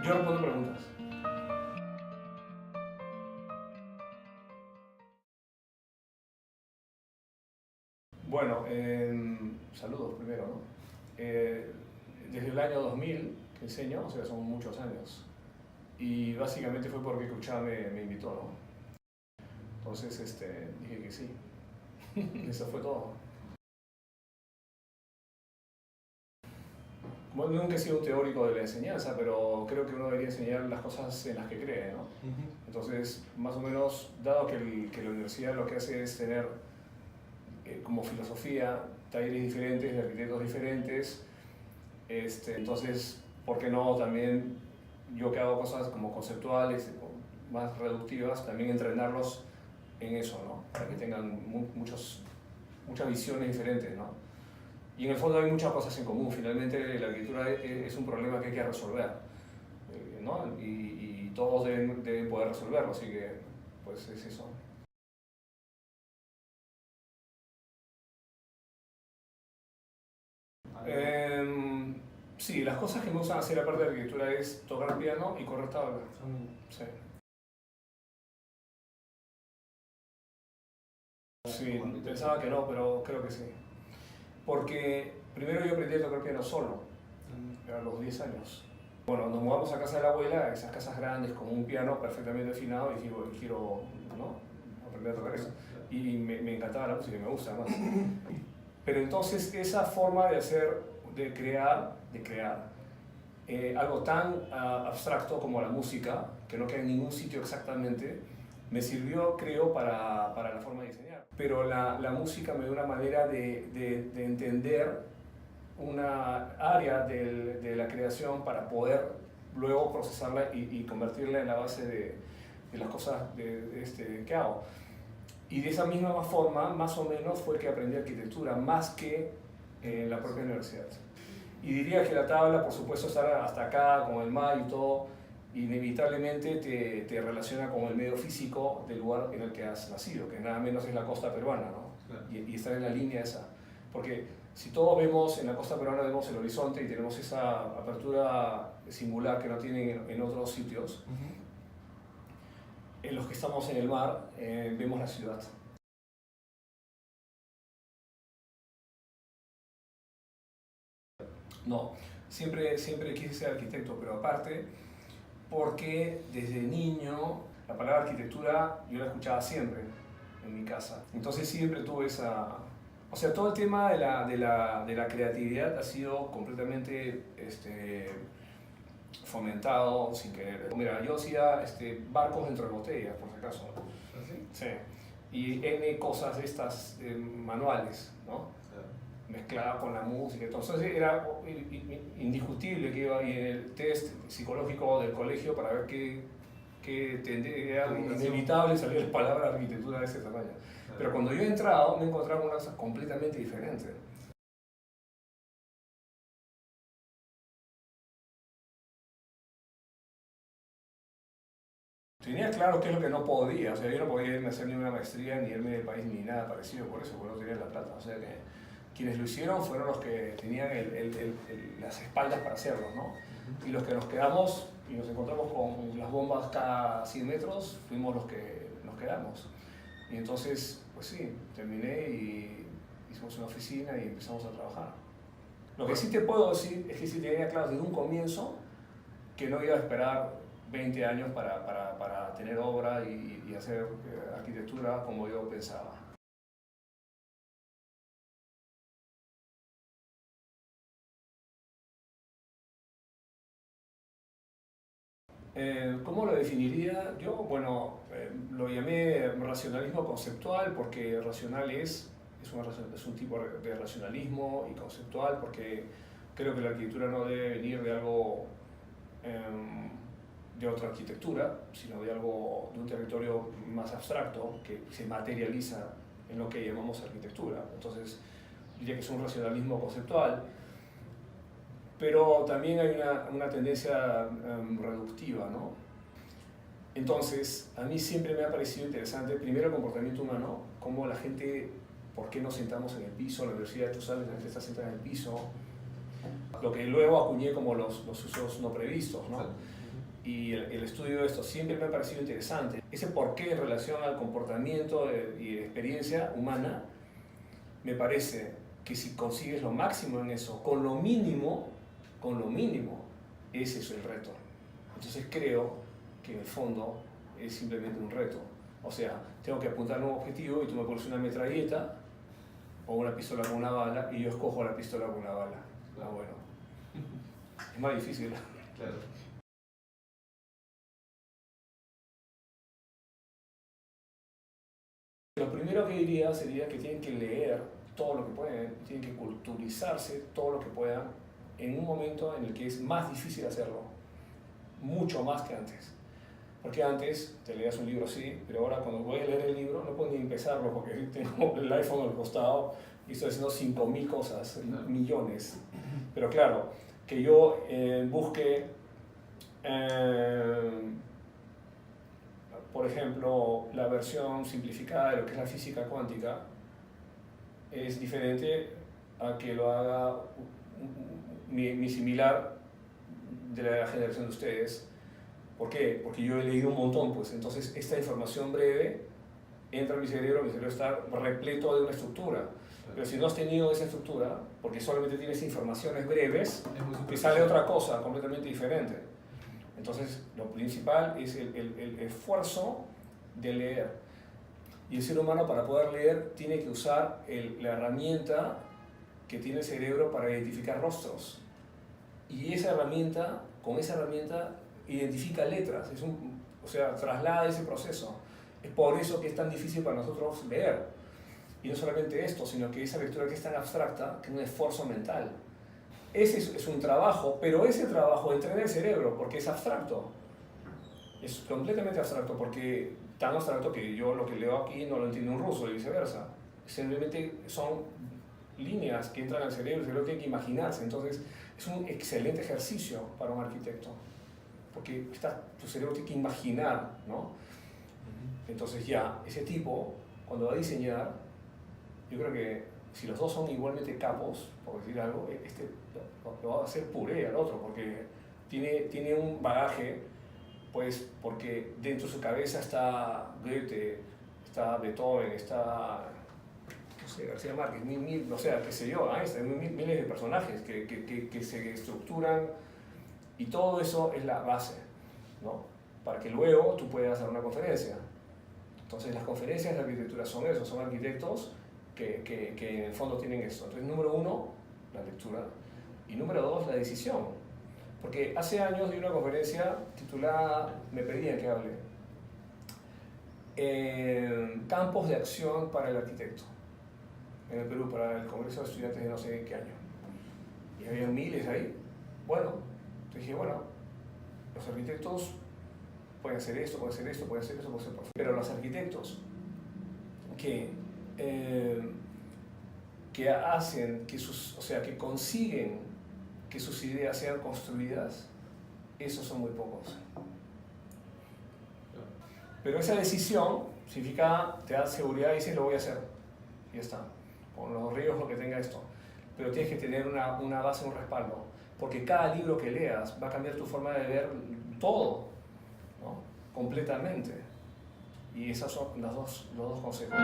Yo respondo preguntas. Bueno, saludos primero, ¿no? Desde el año 2000 que enseño, o sea, son muchos años. Y básicamente fue porque Kuchá me invitó, ¿no? Entonces dije que sí. Eso fue todo. Bueno, nunca he sido un teórico de la enseñanza, pero creo que uno debería enseñar las cosas en las que cree, ¿no? Entonces, más o menos, dado que la universidad lo que hace es tener como filosofía talleres diferentes, de arquitectos diferentes, entonces, ¿por qué no también yo que hago cosas como conceptuales, más reductivas, también entrenarlos en eso, ¿no? Para que tengan muchas visiones diferentes, ¿no? Y en el fondo hay muchas cosas en común. Finalmente la arquitectura es un problema que hay que resolver, ¿no? Y todos deben poder resolverlo, así que pues es eso. Sí, las cosas que me gustan hacer aparte de arquitectura es tocar piano y correr tabla. Sí. Sí, pensaba que no, pero creo que sí. Porque primero yo aprendí a tocar piano solo, a los 10 años. Bueno, nos mudamos a casa de la abuela, esas casas grandes con un piano perfectamente afinado, y digo, quiero, ¿no? Aprender a tocar eso. Y me encantaba la música y me gusta más. Pero entonces esa forma de hacer, de crear algo tan abstracto como la música, que no queda en ningún sitio exactamente, me sirvió, creo, para la forma de diseñar. Pero la música me dio una manera de entender una área de la creación para poder luego procesarla y convertirla en la base de las cosas que hago. Y de esa misma forma, más o menos, fue que aprendí arquitectura, más que en la propia universidad. Y diría que la tabla, por supuesto, estar hasta acá, con el mar y todo, inevitablemente te relaciona con el medio físico del lugar en el que has nacido, que nada menos es la costa peruana, ¿no? Claro. Y estar en la línea esa. Porque si todos vemos en la costa peruana, vemos el horizonte y tenemos esa apertura singular que no tienen en otros sitios, en los que estamos en el mar, vemos la ciudad. No, siempre quise ser arquitecto, pero aparte, porque desde niño la palabra arquitectura yo la escuchaba siempre en mi casa. Entonces siempre tuve esa... O sea, todo el tema de la creatividad ha sido completamente fomentado sin querer. Mira, yo hacía barcos dentro de botellas, por si acaso. ¿Así? Sí. Y N cosas de estas manuales, ¿no? Mezclada con la música. Entonces era indiscutible que iba ahí en el test psicológico del colegio para ver qué tendría, era inevitable salir la palabra arquitectura de ese tamaño. Pero cuando yo he entrado me he encontrado con una cosa completamente diferente. Tenía claro qué es lo que no podía, o sea, yo no podía irme a hacer ni una maestría, ni irme del país, ni nada parecido por eso, porque no tenía la plata. O sea que quienes lo hicieron fueron los que tenían las espaldas para hacerlo, ¿no? Y los que nos quedamos y nos encontramos con las bombas cada 100 metros, fuimos los que nos quedamos. Y entonces, pues sí, terminé y hicimos una oficina y empezamos a trabajar. Lo que sí te puedo decir es que sí tenía claro desde un comienzo que no iba a esperar 20 años para tener obra y hacer arquitectura como yo pensaba. ¿Cómo lo definiría? Yo, bueno, lo llamé racionalismo conceptual porque racional es un tipo de racionalismo, y conceptual porque creo que la arquitectura no debe venir de algo de otra arquitectura, sino de un territorio más abstracto que se materializa en lo que llamamos arquitectura. Entonces, diría que es un racionalismo conceptual, pero también hay una tendencia reductiva, ¿no? Entonces, a mí siempre me ha parecido interesante, primero, el comportamiento humano, cómo la gente, por qué nos sentamos en el piso, en la universidad, tú sabes, la gente está sentada en el piso, lo que luego acuñé como los usos no previstos, ¿no? y el estudio de esto siempre me ha parecido interesante. Ese porqué en relación al comportamiento y experiencia humana, me parece que si consigues lo máximo en eso, con lo mínimo, ese es el reto. Entonces creo que en el fondo es simplemente un reto. O sea, tengo que apuntar a un objetivo y tú me pones una metralleta o una pistola con una bala y yo escojo la pistola con una bala. Ah, bueno. Es más difícil. Claro. Lo primero que diría sería que tienen que leer todo lo que pueden, tienen que culturizarse todo lo que puedan en un momento en el que es más difícil hacerlo, mucho más que antes. Porque antes te leías un libro así, pero ahora cuando voy a leer el libro no puedo ni empezarlo porque tengo el iPhone al costado y estoy haciendo 5.000 cosas, millones. Pero claro, que yo busque, por ejemplo, la versión simplificada de lo que es la física cuántica, es diferente a que lo haga mi similar de la generación de ustedes. ¿Por qué? Porque yo he leído un montón, pues entonces esta información breve entra a mi cerebro está repleto de una estructura. Pero si no has tenido esa estructura, porque solamente tienes informaciones breves, te sale otra cosa completamente diferente. Entonces, lo principal es el esfuerzo de leer. Y el ser humano, para poder leer, tiene que usar la herramienta que tiene el cerebro para identificar rostros. Y esa herramienta, con esa herramienta, identifica letras. O sea, traslada ese proceso. Es por eso que es tan difícil para nosotros leer. Y no solamente esto, sino que esa lectura que es tan abstracta, que es un esfuerzo mental. Ese es un trabajo, pero ese trabajo entrena el cerebro porque es abstracto. Es completamente abstracto, porque tan abstracto que yo lo que leo aquí no lo entiendo un ruso y viceversa. Simplemente son líneas que entran al cerebro, el cerebro tiene que imaginarse. Entonces, es un excelente ejercicio para un arquitecto, porque tu cerebro tiene que imaginar, ¿no? Entonces ya, ese tipo, cuando va a diseñar, yo creo que si los dos son igualmente capos, por decir algo, lo va a hacer puré al otro, porque tiene un bagaje, pues, porque dentro de su cabeza está Goethe, está Beethoven, está, no sé, García Márquez, o sea, qué sé yo, Einstein, miles de personajes que se estructuran, y todo eso es la base, ¿no? Para que luego tú puedas dar una conferencia. Entonces las conferencias de arquitectura son eso, son arquitectos que en el fondo tienen esto. Entonces, número uno, la lectura, y número dos, la decisión. Porque hace años di una conferencia titulada, me pedían que hable, Campos de acción para el arquitecto, en el Perú, para el Congreso de Estudiantes de no sé qué año. Y había miles ahí. Bueno, entonces dije, bueno, los arquitectos pueden hacer esto, pueden hacer esto, pueden hacer eso, pueden hacer perfecto. Pero los arquitectos que hacen, que consiguen que sus ideas sean construidas, esos son muy pocos. Pero esa decisión significa, te da seguridad y dices, lo voy a hacer. Y ya está. Con los riesgos que tenga esto. Pero tienes que tener una base, un respaldo. Porque cada libro que leas va a cambiar tu forma de ver todo, ¿no? Completamente. Y esos son los dos consejos.